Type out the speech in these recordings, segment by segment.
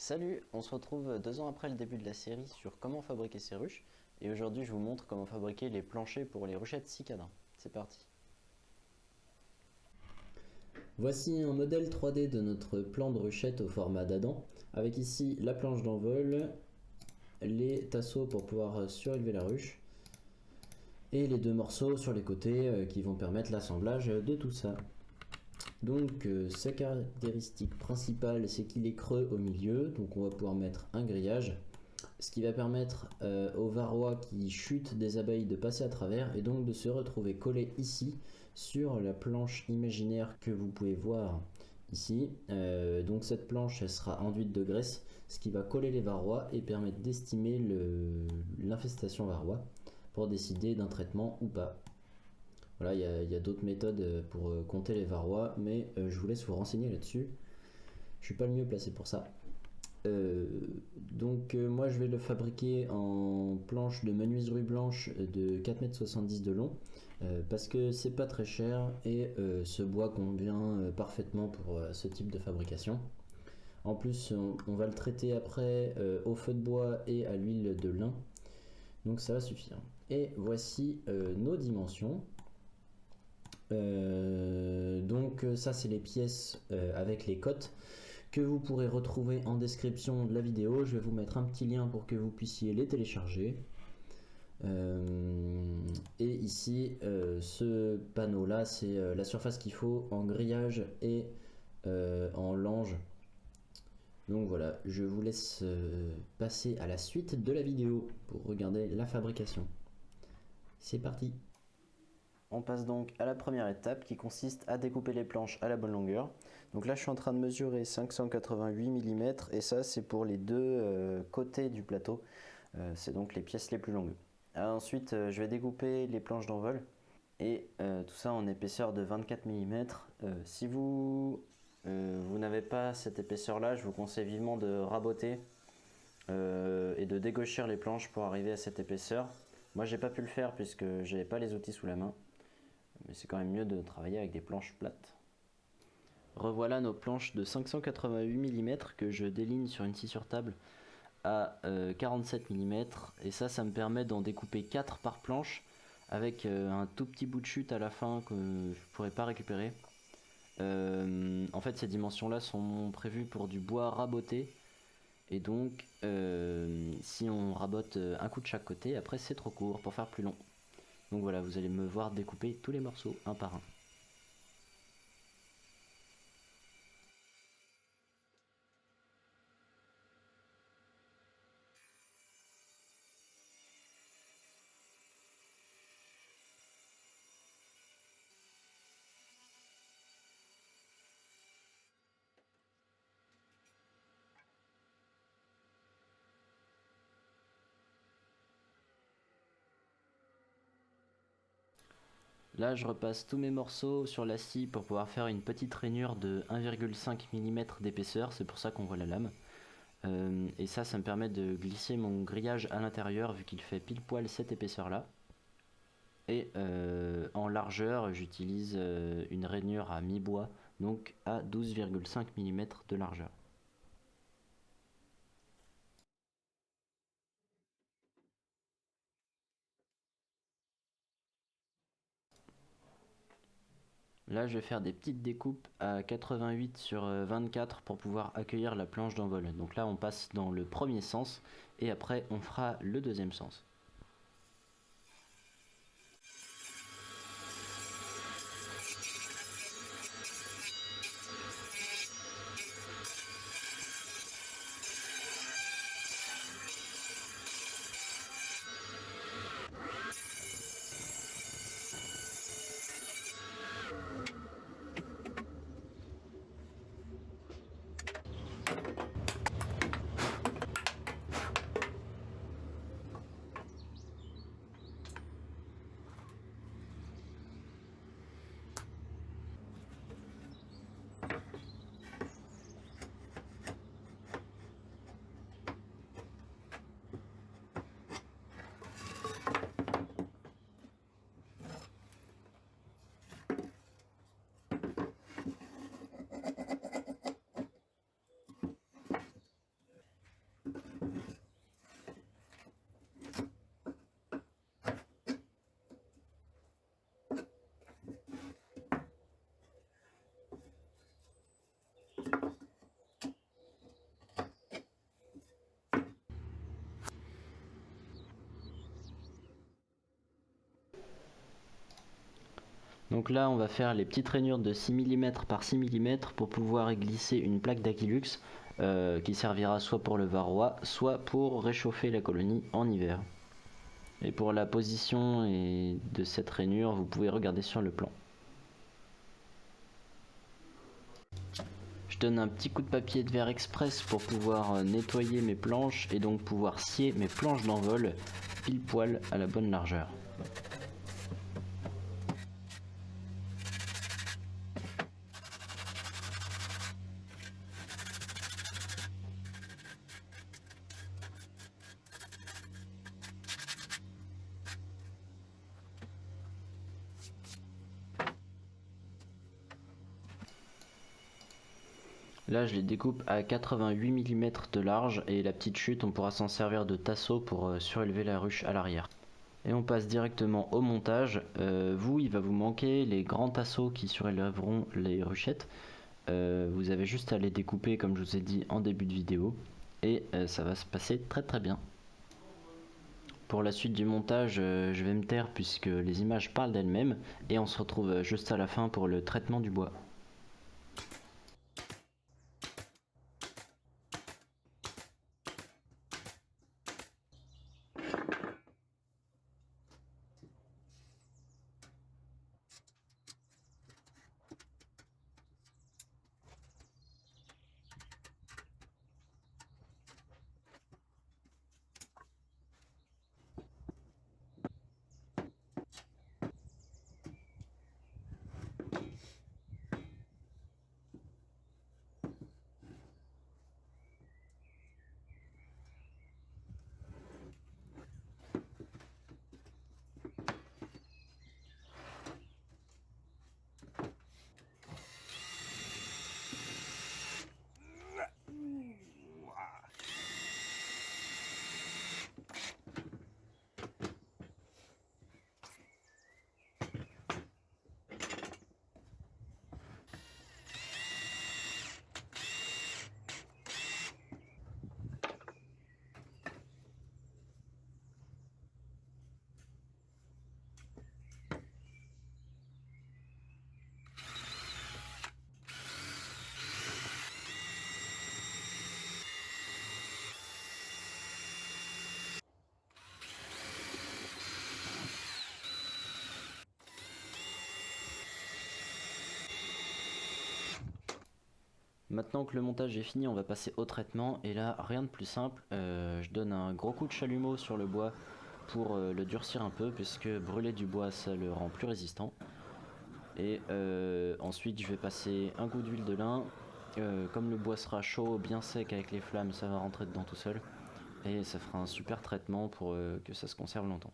Salut, on se retrouve 2 ans après le début de la série sur comment fabriquer ces ruches, et aujourd'hui je vous montre comment fabriquer les planchers pour les ruchettes cicadins. C'est parti. Voici un modèle 3D de notre plan de ruchette au format d'Adam, avec ici la planche d'envol, les tasseaux pour pouvoir surélever la ruche, et les deux morceaux sur les côtés qui vont permettre l'assemblage de tout ça. Donc sa caractéristique principale, c'est qu'il est creux au milieu, donc on va pouvoir mettre un grillage, ce qui va permettre aux varrois qui chutent des abeilles de passer à travers et donc de se retrouver collés ici sur la planche imaginaire que vous pouvez voir ici. Donc cette planche elle sera enduite de graisse, ce qui va coller les varrois et permettre d'estimer l'infestation varroa pour décider d'un traitement ou pas. Voilà, il y a d'autres méthodes pour compter les varrois, mais je vous laisse vous renseigner là-dessus. Je suis pas le mieux placé pour ça. Moi je vais le fabriquer en planche de menuiserie blanche de 4,70 m de long parce que c'est pas très cher et ce bois convient parfaitement pour ce type de fabrication. En plus on va le traiter après au feu de bois et à l'huile de lin, donc ça va suffire. Et voici nos dimensions. Ça c'est les pièces avec les cotes que vous pourrez retrouver en description de la vidéo. Je vais vous mettre un petit lien pour que vous puissiez les télécharger. Et ici, ce panneau là, c'est la surface qu'il faut en grillage et en lange. Donc voilà, je vous laisse passer à la suite de la vidéo pour regarder la fabrication. C'est parti! On passe donc à la première étape qui consiste à découper les planches à la bonne longueur. Donc là je suis en train de mesurer 588 mm et ça c'est pour les deux côtés du plateau. C'est donc les pièces les plus longues. Ensuite je vais découper les planches d'envol et tout ça en épaisseur de 24 mm. Si vous n'avez pas cette épaisseur là, je vous conseille vivement de raboter et de dégauchir les planches pour arriver à cette épaisseur. Moi j'ai pas pu le faire puisque j'avais pas les outils sous la main. Mais c'est quand même mieux de travailler avec des planches plates. Revoilà nos planches de 588 mm que je déligne sur une scie sur table à 47 mm. Et ça me permet d'en découper 4 par planche avec un tout petit bout de chute à la fin que je ne pourrais pas récupérer. En fait, ces dimensions-là sont prévues pour du bois raboté. Et donc, si on rabote un coup de chaque côté, après c'est trop court pour faire plus long. Donc voilà, vous allez me voir découper tous les morceaux un par un. Là, je repasse tous mes morceaux sur la scie pour pouvoir faire une petite rainure de 1,5 mm d'épaisseur, c'est pour ça qu'on voit la lame. Et ça me permet de glisser mon grillage à l'intérieur vu qu'il fait pile poil cette épaisseur là. Et en largeur, j'utilise une rainure à mi-bois, donc à 12,5 mm de largeur. Là, je vais faire des petites découpes à 88 sur 24 pour pouvoir accueillir la planche d'envol. Donc là, on passe dans le premier sens et après, on fera le deuxième sens. Donc là on va faire les petites rainures de 6 mm par 6 mm pour pouvoir y glisser une plaque d'Aquilux qui servira soit pour le varroa, soit pour réchauffer la colonie en hiver. Et pour la position de cette rainure, vous pouvez regarder sur le plan. Je donne un petit coup de papier de verre express pour pouvoir nettoyer mes planches et donc pouvoir scier mes planches d'envol pile poil à la bonne largeur. Là je les découpe à 88 mm de large et la petite chute on pourra s'en servir de tasseau pour surélever la ruche à l'arrière. Et on passe directement au montage. Il va vous manquer les grands tasseaux qui surélèveront les ruchettes. Vous avez juste à les découper comme je vous ai dit en début de vidéo et ça va se passer très très bien. Pour la suite du montage, je vais me taire puisque les images parlent d'elles-mêmes et on se retrouve juste à la fin pour le traitement du bois. Maintenant que le montage est fini, on va passer au traitement. Et là, rien de plus simple. Je donne un gros coup de chalumeau sur le bois pour le durcir un peu, puisque brûler du bois, ça le rend plus résistant. Et ensuite, je vais passer un coup d'huile de lin. Comme le bois sera chaud, bien sec avec les flammes, ça va rentrer dedans tout seul. Et ça fera un super traitement pour que ça se conserve longtemps.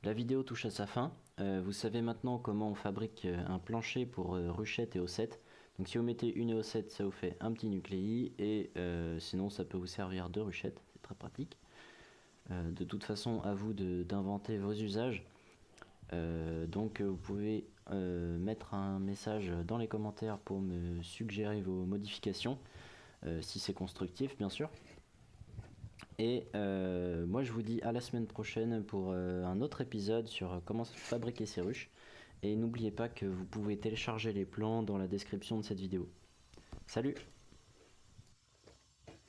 La vidéo touche à sa fin. Vous savez maintenant comment on fabrique un plancher pour ruchette et ossettes. Donc si vous mettez une éossette, ça vous fait un petit nucléi et sinon ça peut vous servir de ruchette, c'est très pratique. De toute façon, à vous d'inventer vos usages. Donc vous pouvez mettre un message dans les commentaires pour me suggérer vos modifications, si c'est constructif bien sûr. Et moi je vous dis à la semaine prochaine pour un autre épisode sur comment fabriquer ces ruches. Et n'oubliez pas que vous pouvez télécharger les plans dans la description de cette vidéo. Salut!